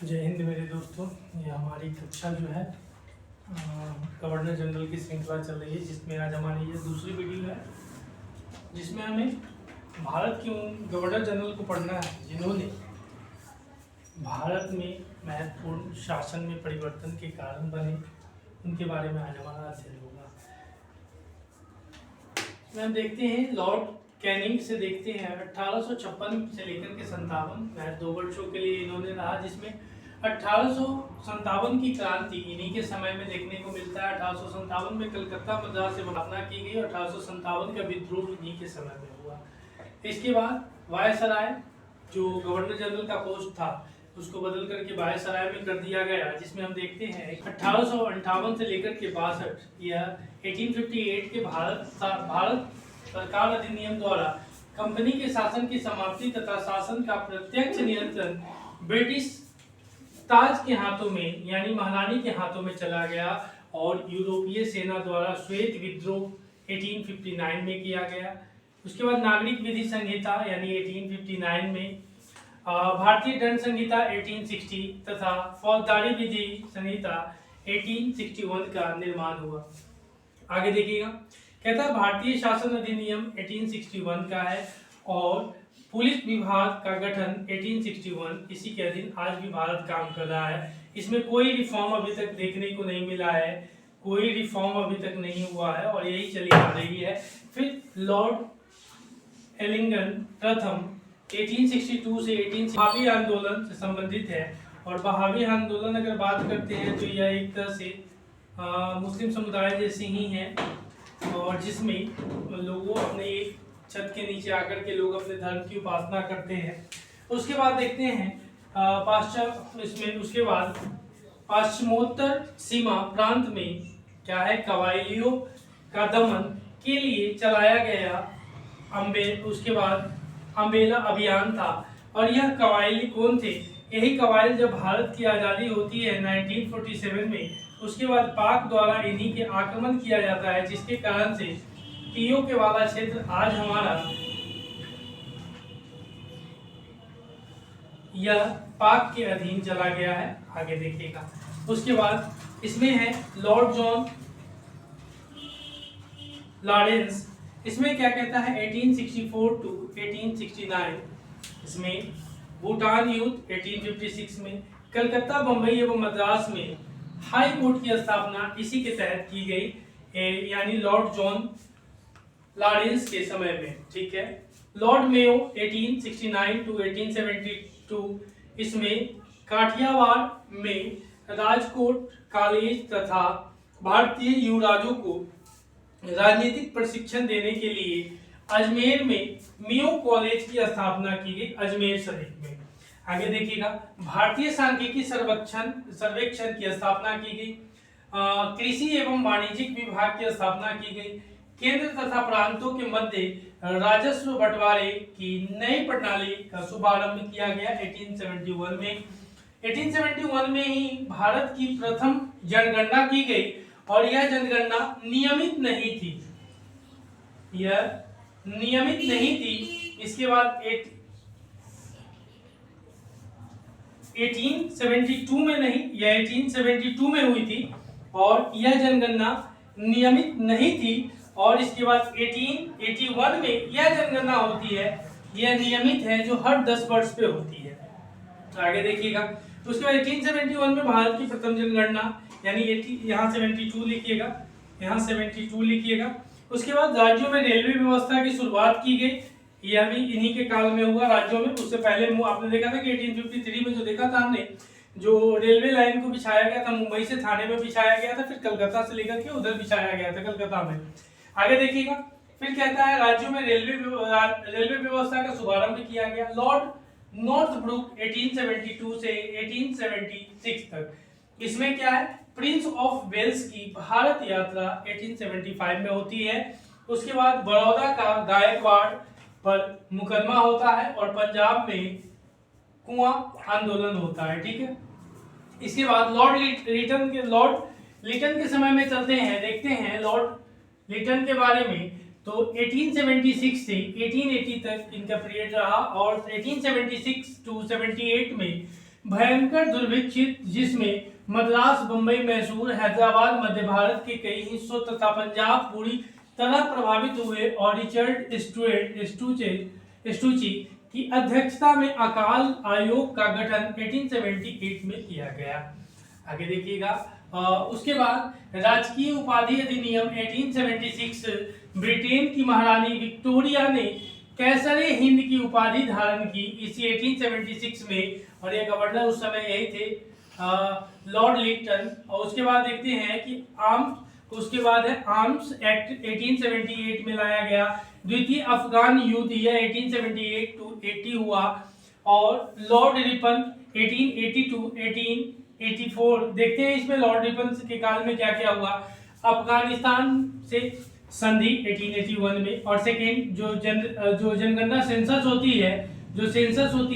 जय हिंद मेरे दोस्तों। ये हमारी कक्षा जो है गवर्नर जनरल की श्रृंखला चल रही है, जिसमें आज हमारी ये दूसरी वीडियो है, जिसमें हमें भारत के उन गवर्नर जनरल को पढ़ना है जिन्होंने भारत में महत्वपूर्ण शासन में परिवर्तन के कारण बने। उनके बारे में आज हमारा अध्ययन होगा। हम देखते हैं लॉर्ड कैनिंग से देखते हैं 1856 से लेकर के 57 2 वर्षों के लिए इन्होंने रहा, जिसमें 1857 की क्रांति इन्हीं के समय में देखने को मिलता है। 1857 में कलकत्ता मद्रास से स्थापना की गई। 1857 का विद्रोह इन्हीं के समय में हुआ। इसके बाद वायसराय जो गवर्नर जनरल का पोस्ट था उसको बदल करके वायसराय में कर दिया गया, जिसमें हम देखते हैं 1858 से लेकर के 62 या 1858 के भारत सरकार अधिनियम द्वारा कंपनी के शासन की समाप्ति तथा शासन का प्रत्यक्ष नियंत्रण ब्रिटिश ताज के हाथों में यानी महारानी के हाथों में चला गया और यूरोपीय सेना द्वारा श्वेत विद्रोह 1859 में किया गया। उसके बाद नागरिक विधि संहिता यानी 1859 में, भारतीय दंड संहिता 1860 तथा फौजदारी विधि संहिता 1861 का निर्माण हुआ। आगे देखिएगा, कहता है भारतीय शासन अधिनियम 1861 का है और पुलिस विभाग का गठन 1861 इसी के अधीन आज भी भारत काम कर रहा है। इसमें कोई रिफॉर्म अभी तक देखने को नहीं मिला है, कोई रिफॉर्म अभी तक नहीं हुआ है और यही चली आ रही है। फिर लॉर्ड एलिंगन प्रथम 1862 से 18 बहावी आंदोलन से संबंधित है और बहावी आंदोलन अगर बात करते हैं तो यह एक तरह से मुस्लिम समुदाय जैसे ही है और जिसमें लोगों अपने एक छत के नीचे आकर के लोग अपने धर्म की उपासना करते हैं। उसके बाद देखते हैं उसके बाद पश्चिमोत्तर सीमा प्रांत में क्या है, कबायलियों का दमन के लिए चलाया गया उसके बाद अम्बेला अभियान था। और यह कबायली कौन थे? यही कबाइल जब भारत की आज़ादी होती है 1947 में, उसके बाद पाक द्वारा इन्हीं के आक्रमण किया जाता है, जिसके कारण से पीओ के वाला क्षेत्र आज हमारा यह पाक के अधीन चला गया है। आगे देखिएगा, उसके बाद इसमें है लॉर्ड जॉन लॉरेंस। इसमें क्या कहता है 1864 टू 1869, इसमें भूटान युद्ध 1856 में, कलकत्ता बंबई एवं मद्रास में हाई कोर्ट की स्थापना इसी के तहत की गई यानी लॉर्ड जॉन लॉरेंस के समय में। ठीक है, लॉर्ड मेयो 1869 टू 1872, इसमें काठियावाड़ में राजकोट कॉलेज तथा भारतीय युवराजों को राजनीतिक प्रशिक्षण देने के लिए अजमेर में मेयो कॉलेज की स्थापना की गई, अजमेर शरीफ में। आगे देखिएगा, भारतीय सांख्यिकी सर्वेक्षण की स्थापना की गई, कृषि एवं वाणिज्यिक विभाग की स्थापना की गई, केंद्र तथा प्रांतों के मध्य राजस्व बंटवारे की नई प्रणाली का शुभारंभ किया गया 1871 में। 1871 में ही भारत की प्रथम जनगणना की गई और यह जनगणना नियमित नहीं थी, इसके बाद 1872 में नहीं, यह 1872 में हुई थी और यह जनगणना नियमित नहीं थी और इसके बाद 1881 में यह जनगणना होती है, यह नियमित है जो हर 10 वर्ष पे होती है। आगे देखिएगा, उसके बाद 1871 में भारत की प्रथम जनगणना यानी यहाँ 72 लिखिएगा, यहाँ 72 लिखिएगा। उसके बाद राज्यों में रेलवे व्यवस्था की शुरुआत की गई, यह भी इन्हीं के काल में हुआ राज्यों में। उससे पहले आपने देखा था कि 1853 में जो देखा था हमने, जो रेलवे लाइन को बिछाया गया था मुंबई से थाने में बिछाया गया था, फिर कलकत्ता से लेकर के उधर बिछाया गया था कलकत्ता में। आगे देखिएगा, फिर कहता है राज्यों में रेलवे व्यवस्था का शुभारंभ किया गया। लॉर्ड नॉर्थब्रुक 1872 से 1876 तक, इसमें क्या है, प्रिंस ऑफ वेल्स की भारत यात्रा 1875 में होती है। उसके बाद बड़ौदा का गायकवाड़ पर मुकदमा होता है और पंजाब में कुआं आंदोलन होता है। ठीक है, इसके बाद लॉर्ड लिटन के समय में चलते हैं, देखते हैं लॉर्ड लिटन के बारे में। तो 1876 से 1880 तक इनका पीरियड रहा और 1876 टू 78 में भयंकर दुर्भिक्ष जिसमें मद्रास, बंबई, मैसूर, हैदराबाद, मध्य भारत के कई हिस्सों तथा पंजाब पूरी तरह प्रभावित हुए और रिचर्ड स्टूची की अध्यक्षता में अकाल आयोग का गठन 1878 में किया गया। आगे देखिएगा। उसके बाद राजकीय उपाधि अधिनियम 1876, ब्रिटेन की महारानी विक्टोरिया ने कैसरे हिंद की उपाधि धारण की इसी 1876 में, और ये गवर्नर उस समय यही थे लॉर्ड लिटन। और उसके बाद देखते हैं कि उसके बाद है आर्म्स एक्ट 1878 में लाया गया। द्वितीय अफगान युद्ध यह 1878 टू 80 हुआ, और लॉर्ड रिपन 1882 1884। देखते हैं इसमें लॉर्ड रिपन के काल में क्या क्या हुआ। अफगानिस्तान से संधि 1881 में, और सेकेंड जो जनगणना सेंसस होती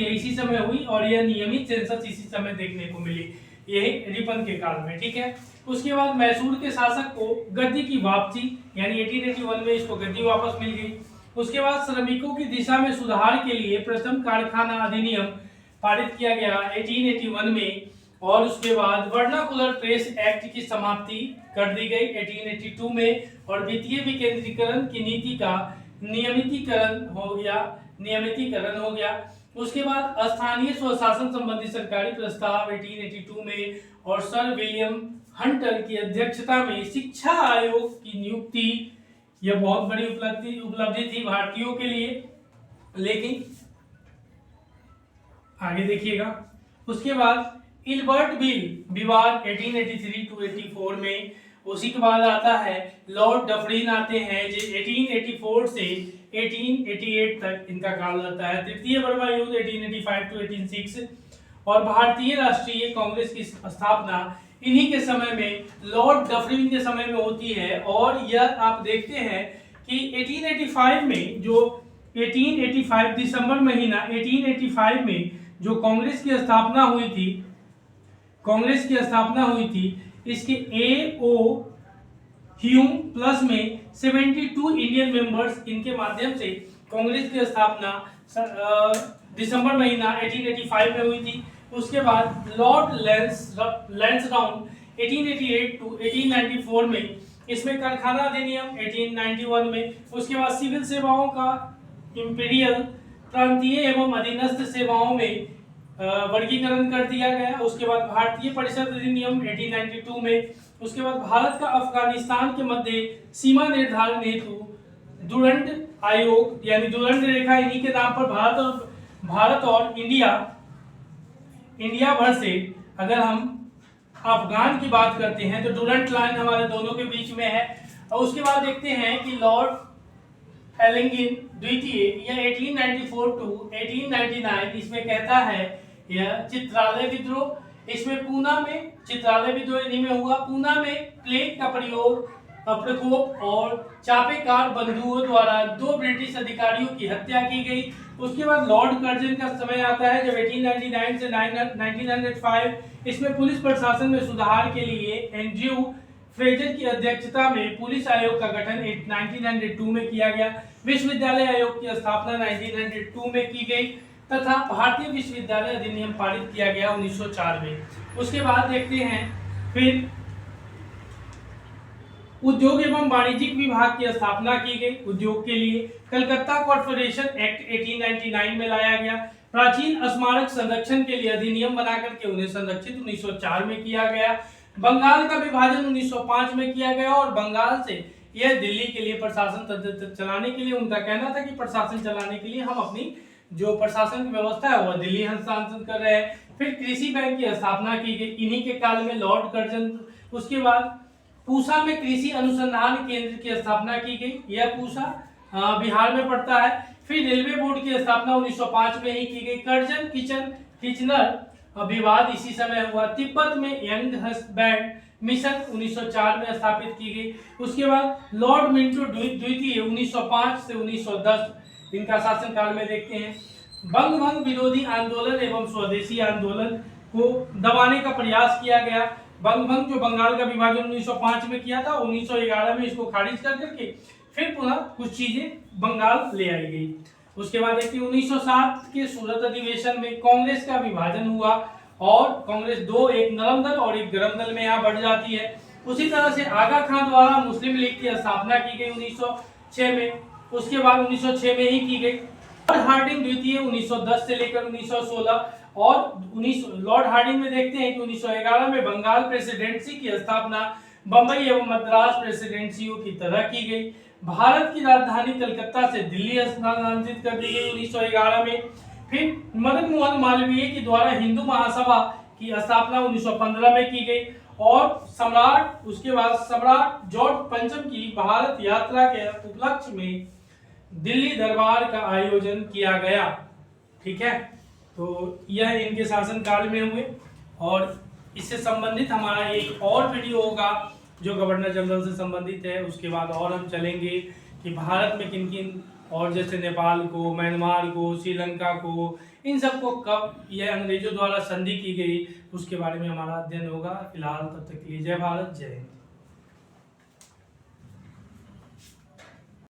है इसी समय हुई, और यह नियमित सेंसस इसी समय देखने को मिली, यही रिपन के काल में। ठीक है। उसके बाद मैसूर के शासक को गद्दी की वापसी, यानी 1881 में इसको गद्दी वापस मिल गई। उसके बाद श्रमिकों की दिशा में सुधार के लिए प्रथम कारखाना अधिनियम पारित किया गया 1881 में, और उसके बाद वर्नाकुलर प्रेस एक्ट की समाप्ति कर दी गई 1882 में, और वित्तीय विकेंद्रीकरण की नीति का नियमितीकरण हो गया। उसके बाद स्थानीय स्वशासन संबंधी सरकारी प्रस्ताव 1882 में, और सर विलियम हंटर की अध्यक्षता में शिक्षा आयोग की नियुक्ति। यह बहुत बड़ी उपलब्धि थी भारतीयों के लिए। लेकिन आगे देखिएगा। उसके बाद इल्बर्ट बिल विवाद 1883 टू 84 में। उसी के बाद आता है लॉर्ड डफरिन आते हैं, जो 1884 से 1888 तक इनका काल रहता है। तृतीय बर्मा युद्ध 1885 टू 1886, और भारतीय राष्ट्रीय कांग्रेस की स्थापना इन्हीं के समय में, लॉर्ड डफरिन के समय में होती है। और यह आप देखते हैं कि 1885 में, जो 1885 दिसंबर महीना 1885 में जो कांग्रेस की स्थापना हुई थी, इसके AO ह्यूम प्लस में 72 इंडियन मेंबर्स, इनके माध्यम से कांग्रेस की स्थापना दिसंबर महीना 1885 में हुई थी। उसके बाद लॉर्ड लैंसडाउन 1888 टू 1894 में, इसमें कारखाना अधिनियम 1891 में। उसके बाद सिविल सेवाओं का इंपीरियल, प्रांतीय एवं अधीनस्थ सेवाओं में वर्गीकरण कर दिया गया। उसके बाद भारतीय परिषद अधिनियम 1892 में। उसके बाद भारत का अफगानिस्तान के मध्य सीमा निर्धारण हेतु डुरंड आयोग, यानी डुरंड रेखा इन्हीं के नाम पर भारत और इंडिया भर से, अगर हम अफगान की बात करते हैं तो डुरंट लाइन हमारे दोनों के बीच में है। और उसके बाद देखते हैं कि लॉर्ड एलिंगिन द्वितीय, यह 1894 टू 1899, इसमें कहता है यह चित्रालय विद्रोह, इसमें पूना में चित्रालय विद्रोह इन्हीं में हुआ। पूना में प्लेग का प्रकोप और चापेकार बंधुओं द्वारा 2 ब्रिटिश अधिकारियों की हत्या की गई। उसके बाद लॉर्ड कर्जन का समय आता है जब 1899 से 1905, इसमें पुलिस प्रशासन में सुधार के लिए एंड्रयू फ्रेजर की अध्यक्षता में पुलिस आयोग का गठन 1902 में किया गया। विश्वविद्यालय आयोग की स्थापना 1902 में की गई, तथा भारतीय विश्वविद्यालय अधिनियम पारित किया गया 1904 में। उसके बाद देखते हैं फिर उद्योग एवं वाणिज्यिक विभाग की स्थापना की गई। उद्योग के लिए कलकत्ता कॉर्पोरेशन एक्ट 1899 में लाया गया। प्राचीन स्मारक संरक्षण के लिए अधिनियम बनाकर के उन्हें संरक्षित 1904 में किया गया। बंगाल का विभाजन 1905 में किया गया, और बंगाल से यह दिल्ली के लिए प्रशासन चलाने के लिए, उनका कहना था कि प्रशासन चलाने के लिए हम अपनी जो प्रशासन की व्यवस्था है वह दिल्ली हस्तांतरित कर रहे हैं। फिर कृषि बैंक की स्थापना की गई इन्हीं के काल में, लॉर्ड कर्जन। उसके बाद पूसा में कृषि अनुसंधान केंद्र की स्थापना की गई, यह पूसा बिहार में पड़ता है। फिर रेलवे बोर्ड की स्थापना 1905 में ही की गई। कर्जन किचनर विवाद इसी समय हुआ। तिब्बत में यंग हस्बैंड मिशन 1904 में स्थापित की गई। उसके बाद लॉर्ड मिंटो द्वितीय 1905 से 1910, इनका शासनकाल में देखते हैं बंग भंग विरोधी आंदोलन एवं स्वदेशी आंदोलन को दबाने का प्रयास किया गया। बंग भंग जो बंगाल का विभाजन 1905 में किया था, 1911 में इसको खारिज कर करके फिर पुनः कुछ चीजें बंगाल ले आई गई। उसके बाद देखिए 1907 के सूरत अधिवेशन में कांग्रेस का विभाजन हुआ, और कांग्रेस दो, एक नरम दल और एक गरम दल में यहाँ बढ़ जाती है। उसी तरह से आगा खां द्वारा मुस्लिम लीग की स्थापना की गई 1906 में, उसके बाद 1906 में ही की गई। लॉर्ड हार्डिंग द्वितीय 1910 से लेकर 1916 और लॉर्ड हार्डिंग में देखते हैं कि 1911 में बंगाल प्रेसिडेंसी की स्थापना बंबई एवं मद्रास प्रेसिडेंसियों की तरह की गई। भारत की राजधानी कलकत्ता से दिल्ली स्थानांतरित कर दी गई 1911 में। फिर मदन मोहन मालवीय के द्वारा हिंदू महासभा की स्थापना 1915 में की गई और उसके बाद सम्राट जॉर्ज पंचम की भारत यात्रा के उपलक्ष्य में दिल्ली दरबार का आयोजन किया गया। ठीक है, तो यह इनके शासनकाल में हुए और इससे संबंधित हमारा एक और वीडियो होगा जो गवर्नर जनरल से संबंधित है। उसके बाद और हम चलेंगे कि भारत में किन किन, और जैसे नेपाल को, म्यांमार को, श्रीलंका को, इन सबको कब यह अंग्रेजों द्वारा संधि की गई उसके बारे में हमारा अध्ययन होगा। फिलहाल तब तक के लिए जय भारत, जय हिंद।